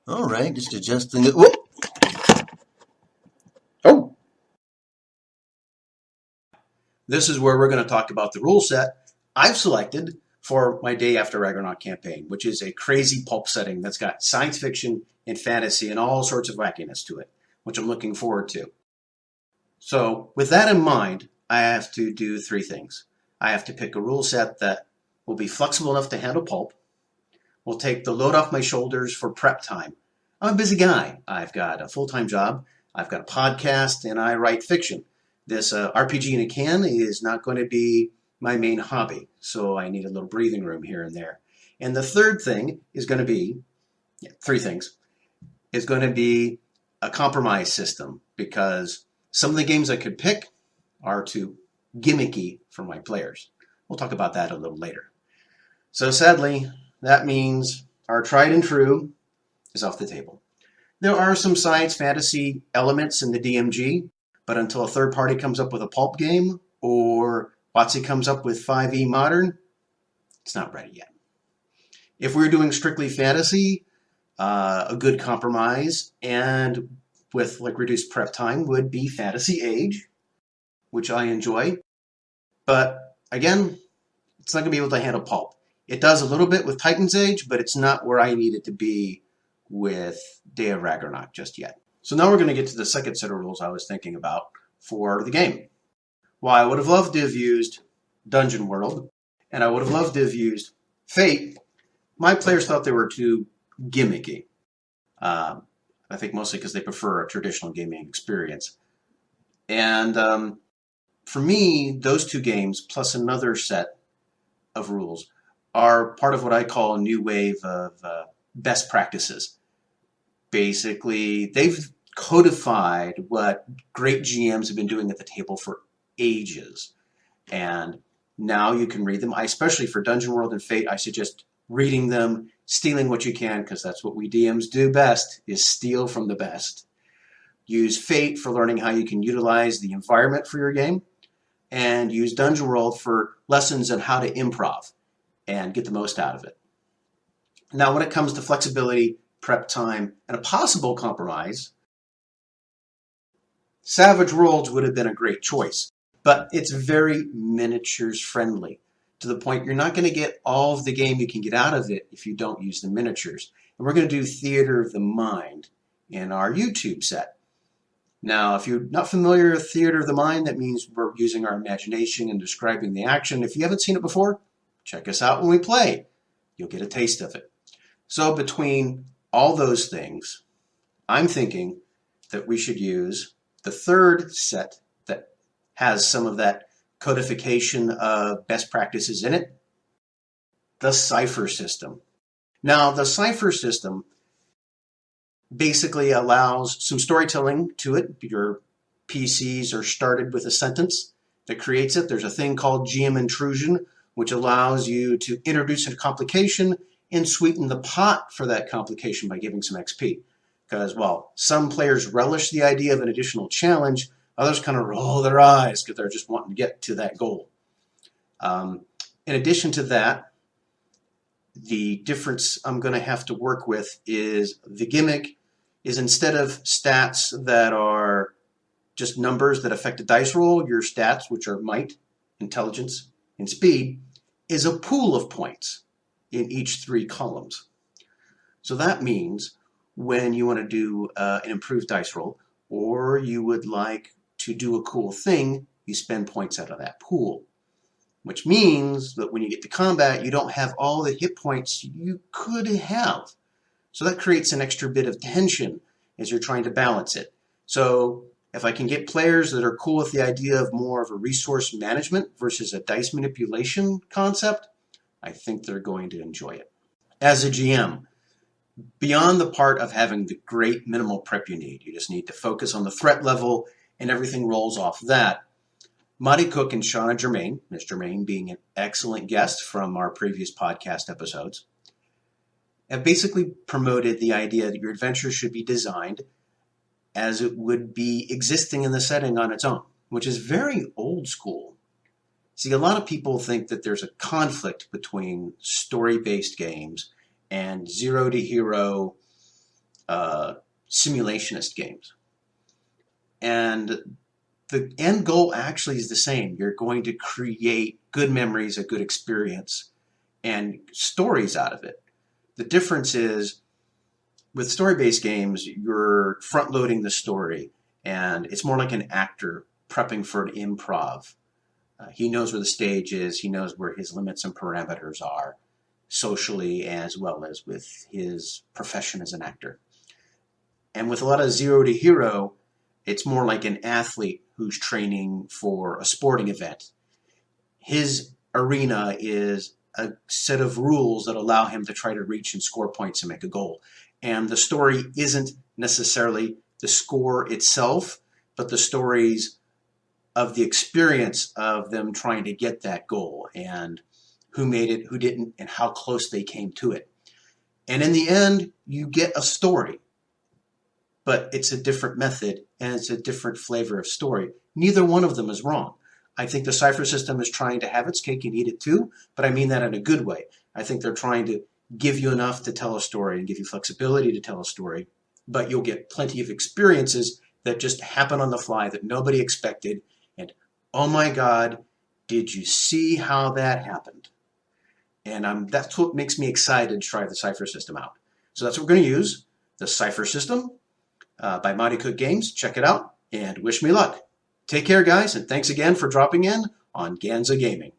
All right, just adjusting it. Whoop. Oh, this is where we're going to talk about the rule set I've selected for my Day After Ragnarok campaign, which is a crazy pulp setting that's got science fiction and fantasy and all sorts of wackiness to it, which I'm looking forward to. So, with that in mind, I have to do three things. I have to pick a rule set that will be flexible enough to handle pulp, will take the load off my shoulders for prep time. I'm a busy guy. I've got a full-time job, I've got a podcast, and I write fiction. This RPG in a can is not going to be my main hobby, so I need a little breathing room here and there. And the third thing is going to be, three things, is going to be a compromise system because some of the games I could pick are too gimmicky for my players. We'll talk about that a little later. So sadly, that means our tried and true is off the table. There are some science fantasy elements in the DMG, but until a third party comes up with a pulp game or WotC comes up with 5e modern, it's not ready yet. If we're doing strictly fantasy, a good compromise and with like reduced prep time would be Fantasy Age, which I enjoy. But again, it's not going to be able to handle pulp. It does a little bit with Titan's Age, but it's not where I need it to be with Day of Ragnarok just yet. So now we're going to get to the second set of rules I was thinking about for the game. While I would have loved to have used Dungeon World, and I would have loved to have used Fate, my players thought they were too gimmicky. I think mostly because they prefer a traditional gaming experience. And for me, those two games, plus another set of rules, are part of what I call a new wave of best practices. Basically, they've codified what great GMs have been doing at the table for ages. And now you can read them. Especially for Dungeon World and Fate, I suggest reading them, stealing what you can, because that's what we DMs do best, is steal from the best. Use Fate for learning how you can utilize the environment for your game, and use Dungeon World for lessons on how to improv and get the most out of it. Now, when it comes to flexibility, prep time, and a possible compromise, Savage Worlds would have been a great choice, but it's very miniatures friendly to the point you're not going to get all of the game you can get out of it if you don't use the miniatures. And we're going to do Theater of the Mind in our YouTube set. Now, if you're not familiar with Theater of the Mind, that means we're using our imagination and describing the action. If you haven't seen it before, check us out when we play. You'll get a taste of it. So between all those things, I'm thinking that we should use the third set that has some of that codification of best practices in it, the Cypher System. Now, the Cypher System basically allows some storytelling to it. Your PCs are started with a sentence that creates it. There's a thing called GM intrusion, which allows you to introduce a complication and sweeten the pot for that complication by giving some XP. Because while some players relish the idea of an additional challenge, others kind of roll their eyes because they're just wanting to get to that goal. In addition to that, the difference I'm going to have to work with is the gimmick is instead of stats that are just numbers that affect a dice roll, your stats, which are might, intelligence, and speed, is a pool of points in each three columns. So that means when you want to do an improved dice roll, or you would like to do a cool thing, you spend points out of that pool. Which means that when you get to combat, you don't have all the hit points you could have. So that creates an extra bit of tension as you're trying to balance it. So if I can get players that are cool with the idea of more of a resource management versus a dice manipulation concept, I think they're going to enjoy it. As a GM, beyond the part of having the great minimal prep you just need to focus on the threat level and everything rolls off that. Monty Cook and Shauna Germain, Ms. Germain being an excellent guest from our previous podcast episodes, have basically promoted the idea that your adventure should be designed as it would be existing in the setting on its own, which is very old school. See, a lot of people think that there's a conflict between story-based games and zero to hero simulationist games. And the end goal actually is the same. You're going to create good memories, a good experience, and stories out of it. The difference is with story-based games, you're front-loading the story, and it's more like an actor prepping for an improv. He knows where the stage is. He knows where his limits and parameters are, socially as well as with his profession as an actor. And with a lot of Zero to Hero, it's more like an athlete who's training for a sporting event. His arena is a set of rules that allow him to try to reach and score points and make a goal. And the story isn't necessarily the score itself, but the stories of the experience of them trying to get that goal and who made it, who didn't, and how close they came to it. And in the end, you get a story, but it's a different method and it's a different flavor of story. Neither one of them is wrong. I think the Cypher system is trying to have its cake and eat it too, but I mean that in a good way. I think they're trying to give you enough to tell a story and give you flexibility to tell a story, but you'll get plenty of experiences that just happen on the fly that nobody expected. And oh my God, did you see how that happened? And that's what makes me excited to try the Cypher system out. So that's what we're going to use, the Cypher system by Mighty Cook Games. Check it out and wish me luck. Take care, guys, and thanks again for dropping in on Ganza Gaming.